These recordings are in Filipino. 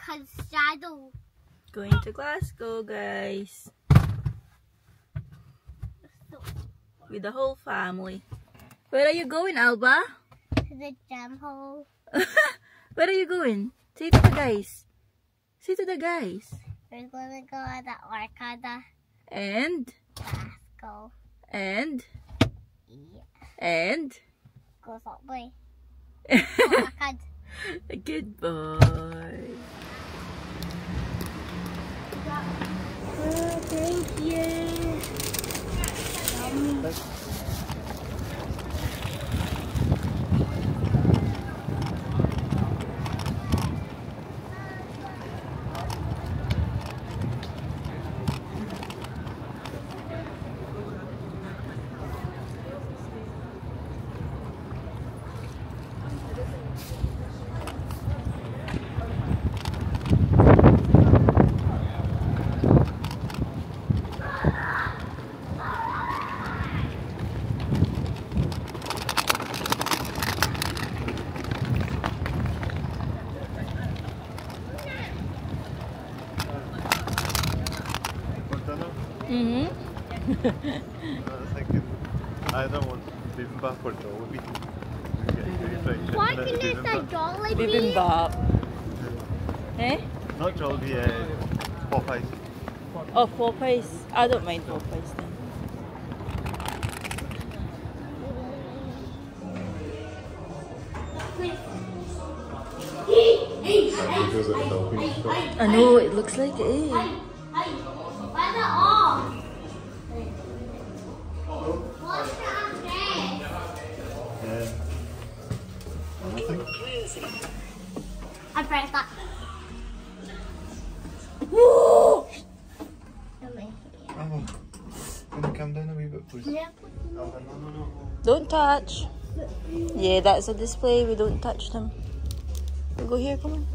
because shadow. Going to Glasgow, guys. With the whole family. Where are you going, Alba? To the jam hole. Where are you going? Say to the guys. Say to the guys. We're gonna go at the Orcada. And? Glasgow. And? Yeah. And? Go Subway. Orcad. Good boy. Oh, thank you. I was thinking, I don't want bibimbap or Jollibee. Why can you say Jollibee? Bibimbap. Eh? Not Jollibee, Popeyes. Oh, Popeyes. I don't mind Popeyes then. Because of Philippines. I know, it looks like it is. Why the off? What's that there? Yeah. Nothing. I pressed that. Oh, can you come down a wee bit, please? Yeah. No. Don't touch. Yeah, that's a display. We don't touch them. We'll go here, come on.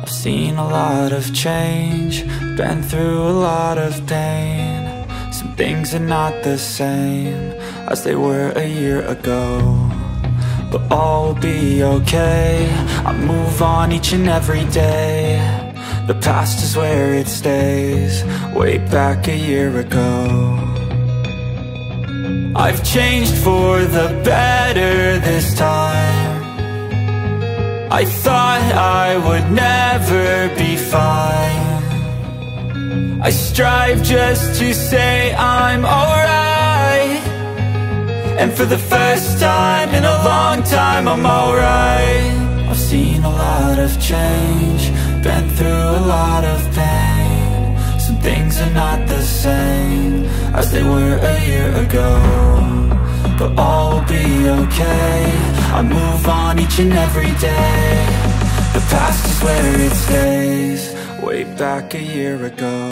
I've seen a lot of change, been through a lot of pain. Some things are not the same as they were a year ago, but all will be okay. I move on each and every day. The past is where it stays, way back a year ago. I've changed for the better this time. I thought I would never be fine. I strive just to say I'm alright, and for the first time in a long time I'm alright. I've seen a lot of change, been through a lot of pain. Some things are not the same as they were a year ago, but all will be okay. I move on each and every day. The past is where it stays, way back a year ago.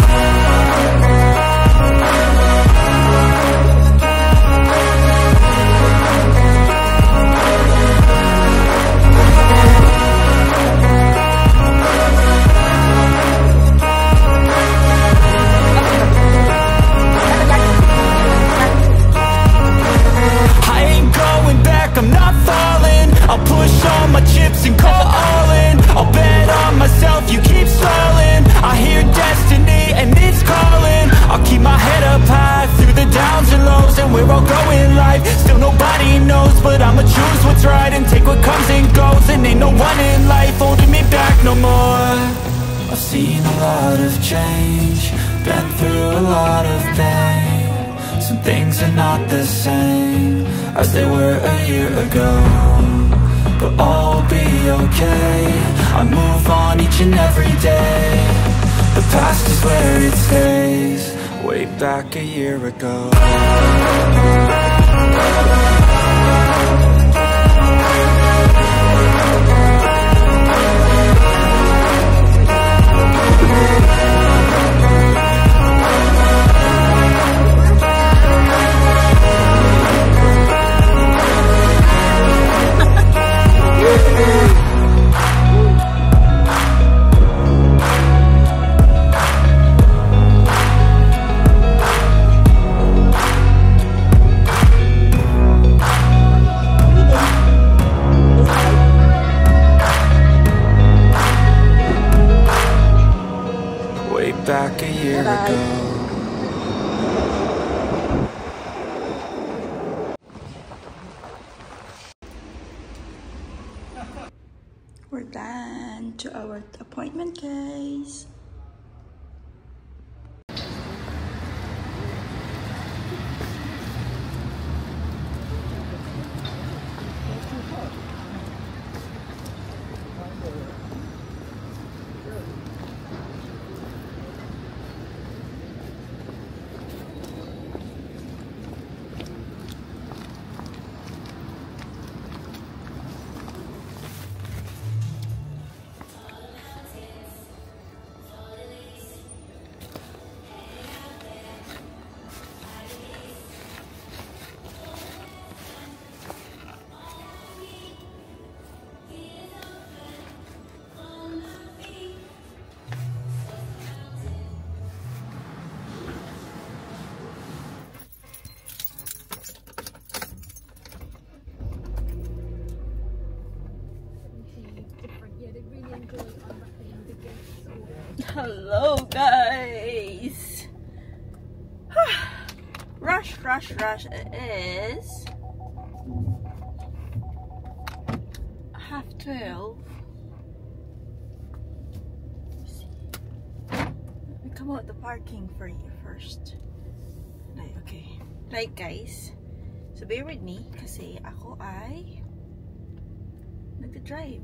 I'm not falling, I'll push all my chips and call all in. I'll bet on myself, you keep stalling. I hear destiny and it's calling. I'll keep my head up high through the downs and lows, and we're all growing life. Still nobody knows, but I'ma choose what's right and take what comes and goes. And ain't no one in life holding me back no more. I've seen a lot of change, been through a lot of pain. Some things are not the same as they were a year ago, but all will be okay. I move on each and every day. The past is where it stays, way back a year ago. We're done to our appointment, guys. Hello, guys. Rush. It is 12:30. Let me come out the parking for you first. Okay. Right, guys. So bear with me kasi ako ay nagda-drive.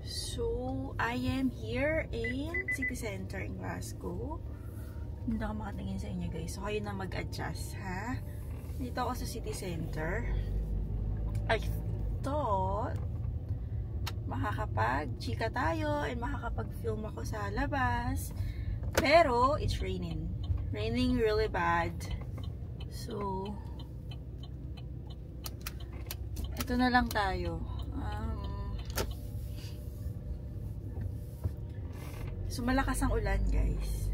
So, I am here in City Center in Glasgow. Hindi ako makatingin sa inyo, guys. So, kayo na mag-adjust, ha? Dito ako sa City Center. I thought makakapag-chika tayo and makakapag-film ako sa labas. Pero, it's raining. Raining really bad. So, ito na lang tayo. So, malakas ang ulan, guys.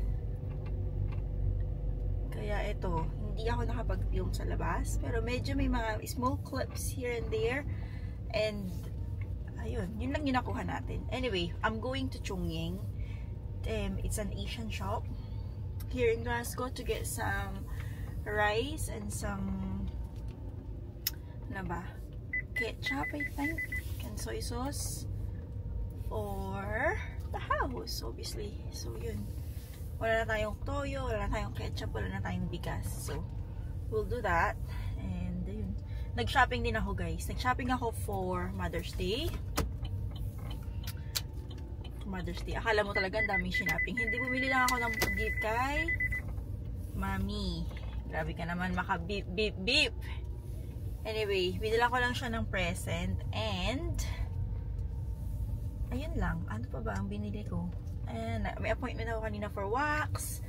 Kaya ito, hindi ako nakapag-film sa labas. Pero medyo may mga small clips here and there. And, ayun, yun lang yung nakuha natin. Anyway, I'm going to Chongying. It's an Asian shop here in Glasgow to get some rice and some, ano ba? Ketchup, I think. And soy sauce. For the house, obviously. So, yun. Wala na tayong toyo, wala na tayong ketchup, wala na tayong bigas. So, we'll do that. And, yun. Nag-shopping din ako, guys. Nag-shopping ako for Mother's Day. Mother's Day. Akala mo talaga ang daming shopping. Hindi, bumili lang ako ng gift kay Mami. Grabe ka naman, maka-beep, beep, beep. Anyway, binila ko lang siya ng present. And, ayun lang. Ano pa ba ang binili ko? And may appointment ako kanina for wax.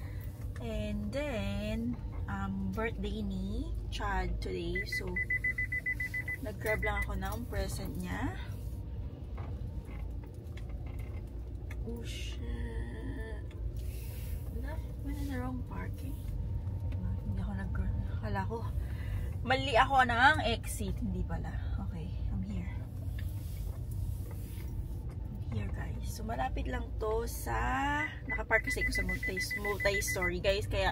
And then, birthday ni Chad today. So, nag-grab lang ako ng present niya. Oh, shit. I'm in the wrong parking. Hindi ako nag-grab. Akala ko, mali ako ng exit. Hindi pala. Okay, I'm here. Here, guys. So, malapit lang to sa nakapark kasi ko sa multi-story, guys. Kaya,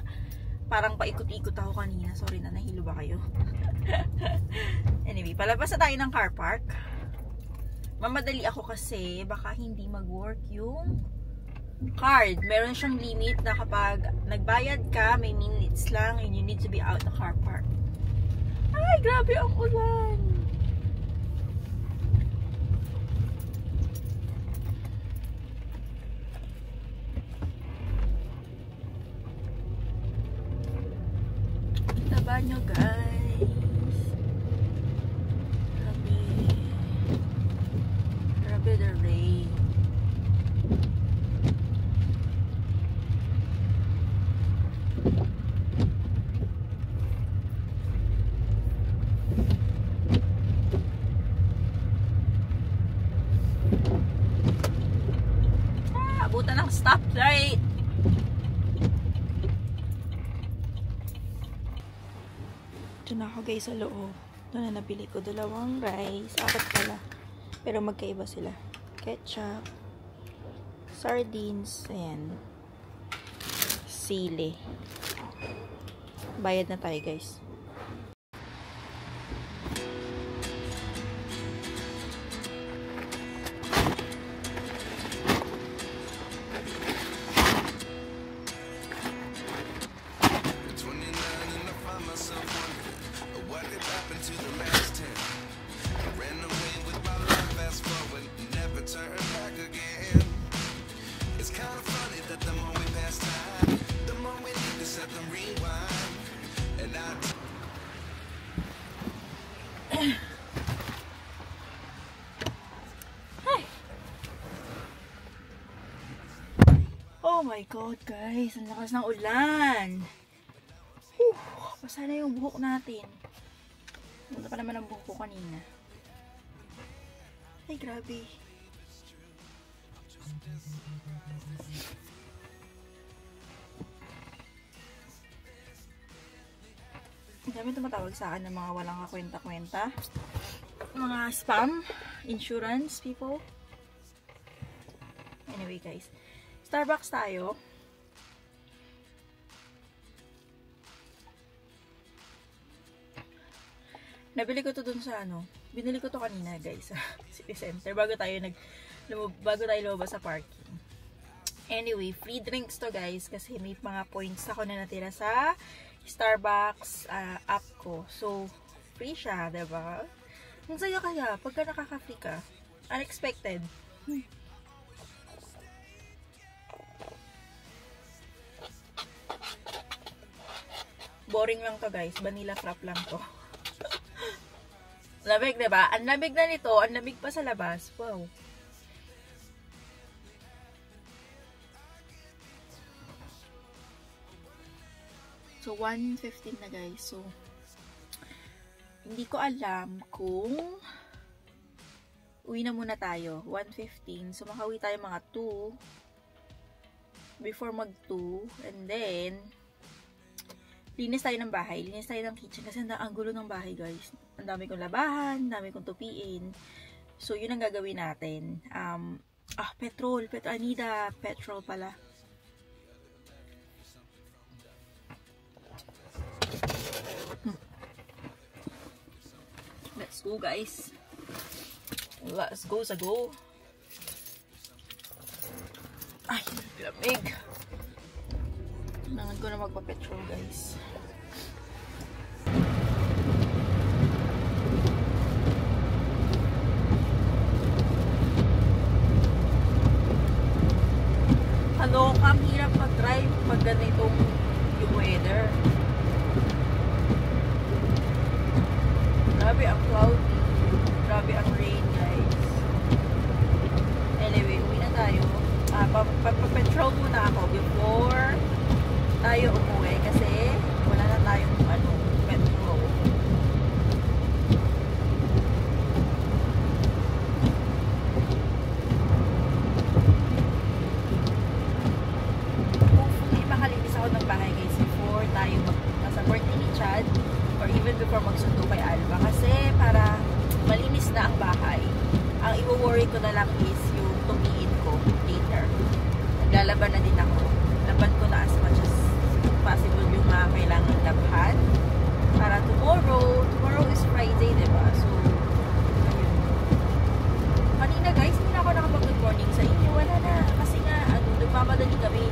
parang paikot-ikot ako kanina. Sorry na, nahilo ba kayo? Anyway, palabas na tayo ng car park. Mamadali ako kasi baka hindi mag-work yung card. Meron siyang limit na kapag nagbayad ka, may minutes lang and you need to be out the car park. Ay, grabe ang ulan! Taba nyo, guys. Grabe the rain. Abutan ng stoplight. Ito na ako, guys, sa loob. Ito na nabili ko. 2 rice. 4 pala. Pero magkaiba sila. Ketchup. Sardines. Ayan. Sili. Bayad na tayo, guys. my God, guys. Ang lakas ng ulan. Whew, basa na yung buhok natin. Ganda pa naman ang buhok ko kanina. Ay, grabe. Ang dami tumatawag sa akin ng mga walang kakwenta-kwenta. Mga spam, insurance people. Anyway guys, Starbucks tayo. Nabili ko to dun sa ano. Binili ko to kanina guys sa City Center bago tayo lumabas sa parking. Anyway, free drinks to guys kasi may mga points ako na natira sa Starbucks app ko. So, free siya, diba? Ang saya kaya, pagka nakaka-free ka. Unexpected. Boring lang to guys. Vanilla frap lang to. Lamig, diba? Ang lamig na nito. Ang lamig pa sa labas. Wow. So, 1:15 na guys. So, hindi ko alam kung uwi na muna tayo. 1:15. So, makauwi tayo mga 2. Before mag 2. And then, linis tayo ng bahay. Linis tayo ng kitchen. Kasi ang gulo ng bahay guys. Ang dami kong labahan. Ang dami kong tupiin. So, yun ang gagawin natin. Petrol. I need a petrol pala. Let's go guys. Let's go sa go. Ay, lamig. Kailangan ko na magpa-petrol guys. Hello, ang hirap mag-drive pag ganitong yung weather. Grabe ang cloudy. Grabe ang rain, guys. Anyway, uwi na tayo. Papapetrol muna ako before tayo umuwi kasi wala na tayong petrol. Hopefully, makalinis ako ng bahay, guys, before tayo magpunta sa birthday ni Chad. Or even before magsundo kay Alba. Kasi para malinis na ang bahay. Ang i-worry ko na lang is yung tumiin ko later. Naglalaban na din ako. Laban ko na as much as possible yung mga kailangan labhan. Para tomorrow is Friday, diba? So, ayun. Kanina guys, hindi na ako nakapag-good morning sa inyo. Wala na. Kasi nga, nagmamadali kami.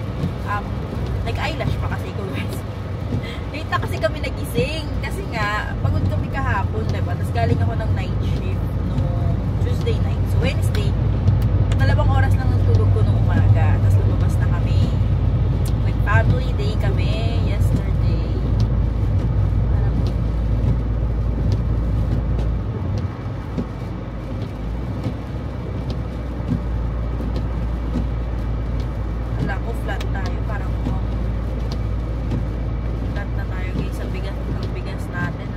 Nag-eyelash pa kasi ko guys. Late na kasi kami nagising. Kasi nga, pagod kami kahapon, diba? Tapos galing ako ng night shift no Tuesday night. So, Wednesday, 2 oras lang ang tulog ko nung umaga. Tapos lumabas na kami. Nag-family day kami yesterday. Alam ko, flat tayo. Parang flat na tayo guys. Ang bigas natin.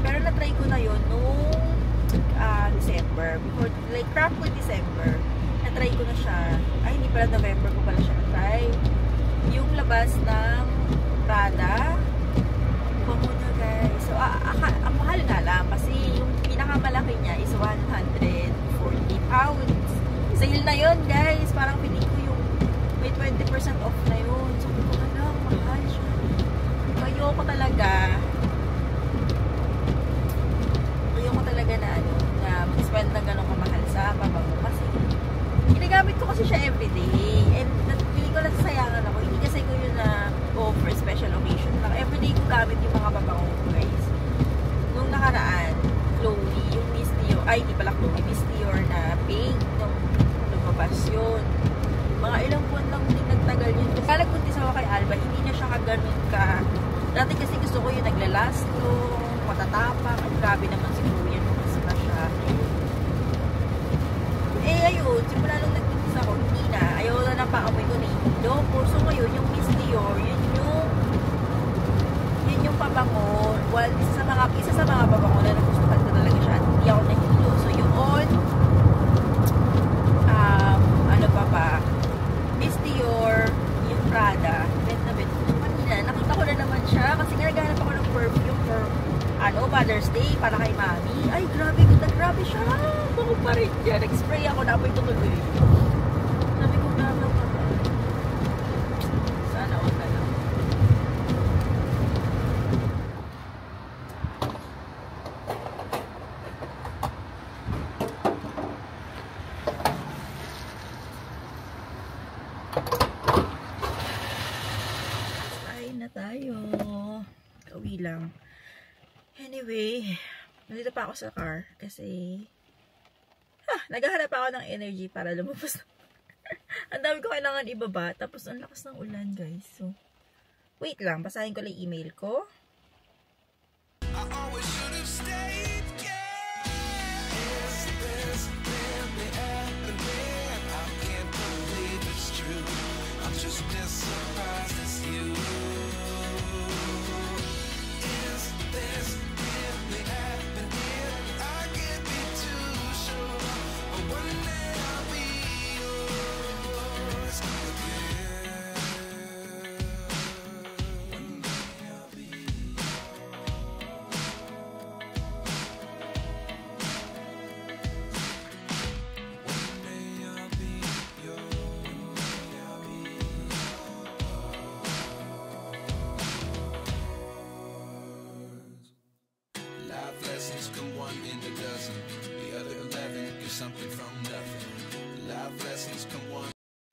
Pero na-try ko na yun nung December. Before, like roughly December, na-try ko na siya. Ay, hindi pala, November ko pala siya na-try. Yung labas ng Prada. Bango na guys. So, ang mahal nga lang. Kasi yung pinakamalaki niya is 140 pounds. Sale na yun guys. Parang pinig ko yung may 20% off na yun. So, ko na lang, mahal siya. Ayoko talaga na mag-spend ng gano'ng kamahal sa pabango kasi ginagamit ko kasi siya everyday and pili ko lang sayangan ako, hindi kasi ko yun na for special occasion lang, everyday ko gamit yung mga pabango ko guys. Nung nakaraan, Chloe, yung Miss Dior, ay hindi pala Chloe, Miss Dior na pink, nung Dati kasi gusto ko yung naglalast look, matatapak. Ang grabe naman siguro yan nung mas na siya. Eh, ayun, simula nung nag-fix ako, hindi na. Ayaw na napakamoy ko na hilo. So, ngayon, yung Miss Dior, yun yung pabango. Well, isa sa mga pabango na nagustuhan ko talaga siya. Hindi ako nahilo. So, yun, ano pa, Miss Dior, yung Prada, bet na bet. Kanina, nakita ko na naman siya kasi naghahanap ako ng perfume for Mother's Day para kay Mami. Ay, grabe siya. Bango pa rin siya. Nag-spray ako na apoy tutuloy. Sabi ko, grabe pa ba? Sana wag na lang. Kain na tayo. Kauwi lang. Anyway, nandito pa ako sa car kasi naghahanap ako ng energy para lumabas. Ang dami ko kailangan ibaba tapos ang lakas ng ulan, guys. So, wait lang, basahin ko lang email ko. I always should have stayed. Is this really happening? I can't believe it's true. I'm just as surprised as you.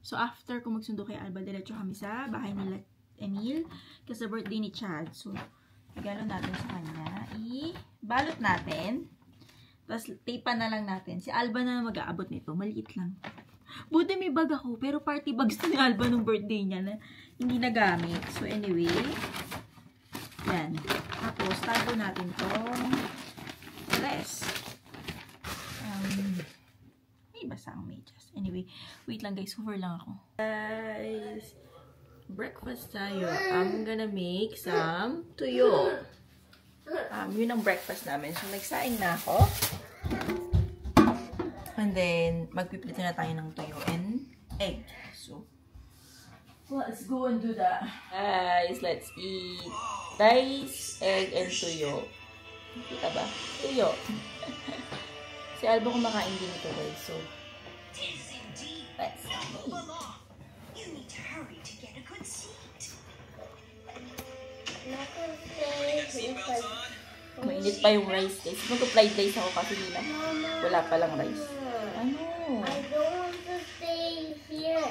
So, after ko magsundo kay Alba, diretso kami sa bahay nila Emil kasi birthday ni Chad. So, regalo natin sa kanya. I-balot natin. Tapos, tape na lang natin. Si Alba na mag-aabot nito. Maliit lang. Buti may bag ako. Pero party bags ni Alba nung birthday niya na hindi nagamit. So, anyway. Yan. Tapos, tago natin tong dress. May basa ang medyas. Anyway, wait lang guys. Hover lang ako. Guys, breakfast tayo. I'm gonna make some tuyo. Yun ang breakfast namin. So, nagsaing na ako. And then, magpiprito na tayo ng tuyo and egg. So, let's go and do that. Guys, let's eat rice, egg, and tuyo. Kita ba? Tuyo. Si Alba kumakain din ito guys. So, let's eat. You need to hurry to get a good seat. Mainit pa yung rice guys. Mag-fried rice ako kasi nila. Wala pa lang rice. Ano? I don't want to stay here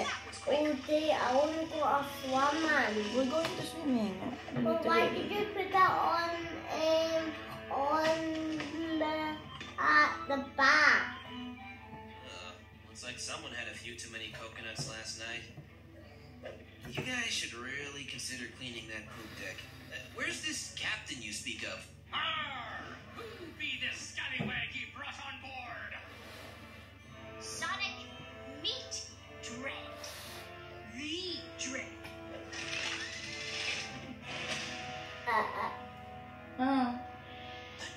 all day. I want to go off swimming. We're going to swimming. But why did you put that on the back? Looks like someone had a few too many coconuts last night. You guys should really consider cleaning that poop deck. Where's this captain you speak of? Arr! Who be this scallywag you brought on board? Sonic, meet Dread. The Dread. The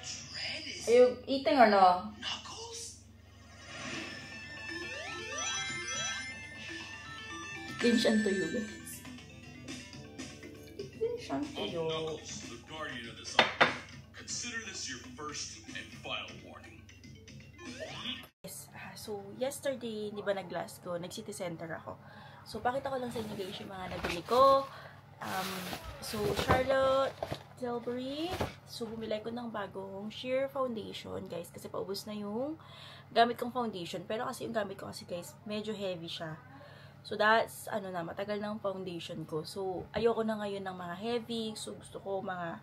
Dread is Are you eating or no? Knuckles? Din siyang tuyo guys. Din siyang tuyo. Knuckles, the guardian of this island. Consider this your first and final warning. Yes. So, yesterday, di ba nag-Glasgow, nag-city center ako. So, pakita ko lang sa inyo guys yung mga nabili ko. So, Charlotte Tilbury. So, bumili ko ng bagong sheer foundation, guys. Kasi paubos na yung gamit kong foundation. Pero kasi yung gamit ko kasi, guys, medyo heavy siya. So, that's, matagal ng foundation ko. So, ayoko na ngayon ng mga heavy. So, gusto ko mga,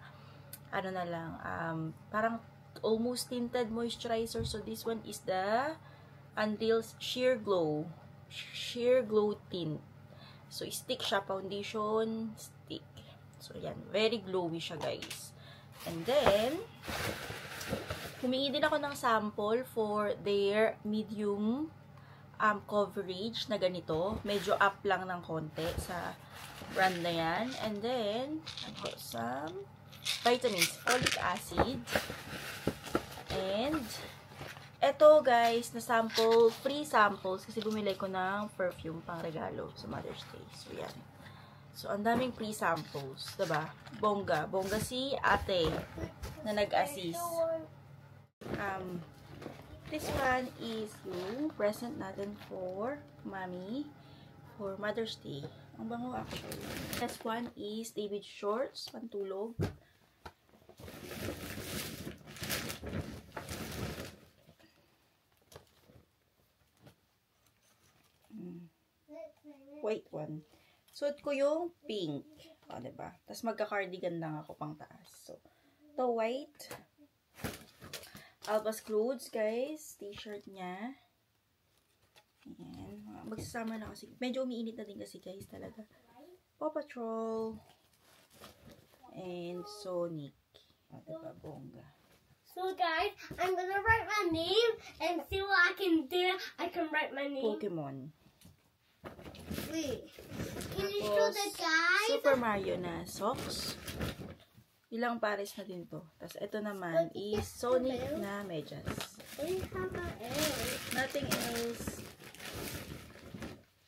parang almost tinted moisturizer. So, this one is the Unreal Sheer Glow Tint. So, stick siya, foundation stick. So, yan. Very glowy siya, guys. And then, humingi din ako ng sample for their medium coverage na ganito. Medyo up lang ng konti sa brand na yan. And then, I got some vitamins, folic acid. And, eto guys, na sample, free samples, kasi bumili ko ng perfume pang regalo sa Mother's Day. So, yan. So, ang daming free samples. Diba? Bongga. Bongga si ate na nag-assist. This one is yung present natin for mommy for Mother's Day. Ang bango actually. This one is David Shorts, pantulog. White one. Suot ko yung pink. O, diba? Tapos magka-cardigan lang ako pang taas. So, ito white. Alba's clothes, guys. T-shirt niya. Ayan. Magsasummer na kasi. Medyo umiinit na din kasi, guys, talaga. Paw Patrol. And Sonic. O, diba? Bongga. So, guys, I'm gonna write my name and see what I can do. I can write my name. Pokemon. Wait. Can you show the guys? Super Mario na socks. Ilang pares na din to. Tapos ito naman is Sonic na medyas. Nothing else.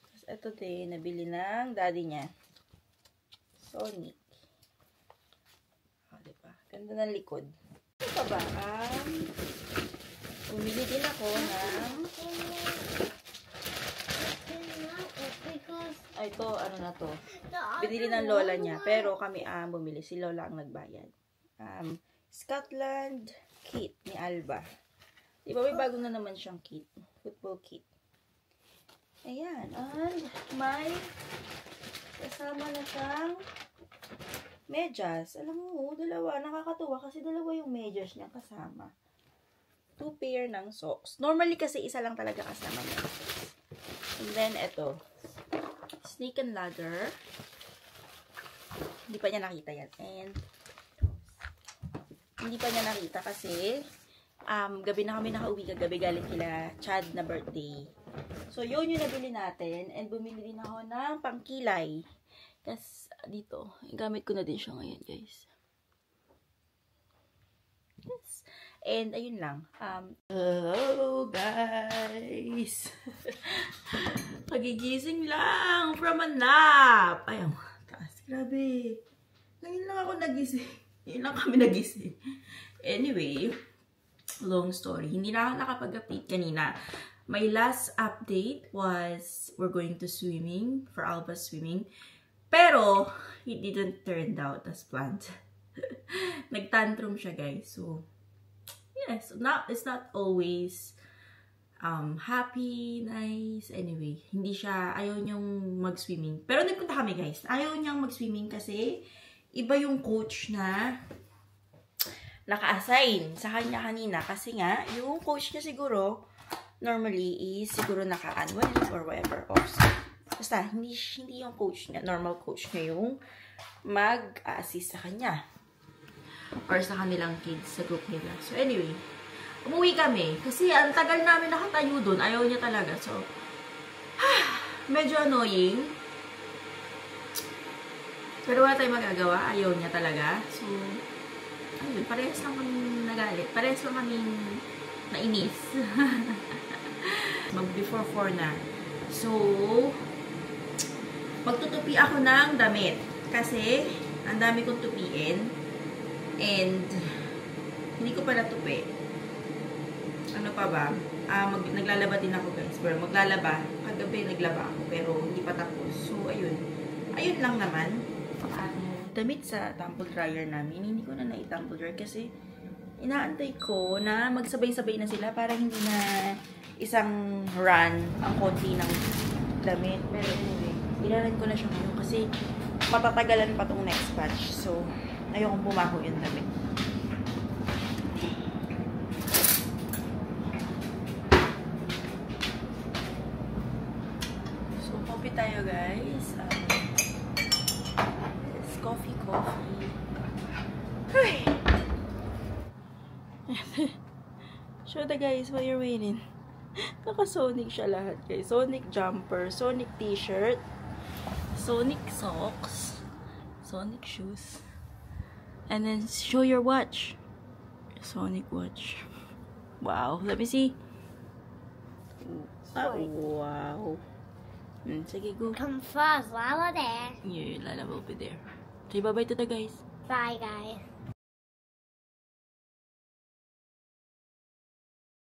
Tapos ito din, nabili ng daddy niya. Sonic. O, diba? Ganda ng likod. Ito pa ba? Bumili din ako ng ito, ano na to. Binili ng lola niya. Pero kami bumili. Si lola ang nagbayad. Scotland kit ni Alba. Diba may bago na naman siyang kit. Football kit. Ayan. And may kasama na siyang medyas. Alam mo, dalawa. Nakakatuwa kasi dalawa yung medyas niya kasama. 2 pair ng socks. Normally kasi isa lang talaga kasama niya. And then, ito. Snake and Ladder. Hindi pa niya nakita yan. And, hindi pa niya nakita kasi, gabi na kami nakauwi kagabi galing kila Chad na birthday. So, yun yung nabili natin. And, bumili din ako ng pangkilay. Tapos, dito. Gamit ko na din siya ngayon, guys. Yes. And, ayun lang. Hello, guys! Pagigising lang from a nap. Ay, ang taas. Grabe. Ngayon lang ako nagising. Ngayon lang kami nagising. Anyway, long story. Hindi na ako nakapag-update kanina. My last update was we're going to swimming for Alba's swimming. Pero, it didn't turn out as planned. Nag-tantrum siya, guys. So, yes, it's not always happy, nice. Anyway, hindi siya, ayaw niyang mag-swimming. Pero nagpunta kami, guys. Ayaw niyang mag-swimming kasi iba yung coach na naka-assign sa kanya kanina. Kasi nga, yung coach niya siguro, normally is siguro naka-annual or whatever. Basta, hindi yung coach niya, normal coach niya yung mag-assist sa kanya. Or sa kanilang kids, sa group nila. So, anyway, umuwi kami. Kasi, ang tagal namin nakatayo dun. Ayaw niya talaga. So, medyo annoying. Pero wala tayong magagawa. Ayaw niya talaga. So, ayun, parehas lang kami nagalit. Parehas lang kami nainis. Mag-before 4 na. So, magtutupi ako ng damit. Kasi, ang dami kong tupiin. And, hindi ko pa natupi. Ano pa ba? Naglalaba din ako, guys. Pero maglalaba. Kagabi naglaba ako. Pero hindi pa tapos. So, ayun. Ayun lang naman. Damit sa tumble dryer namin. Hindi ko na na-tumble dryer kasi inaantay ko na magsabay-sabay na sila para hindi na isang run ang konti ng damit. Pero anyway, ilalan ko na siya ngayon kasi matatagalan pa tong next batch. So, ayokong bumaho yung damit. So, coffee tayo, guys. Coffee. Show the guys what you're wearing. Naka-Sonic siya lahat, guys. Sonic jumper, Sonic t-shirt, Sonic socks, Sonic shoes. And then show your watch. Sonic watch. Wow. Let me see. Wow. Sige, go. Come first, Lala there. Yeah, Lala will be there. Say bye-bye to the guys. Bye, guys.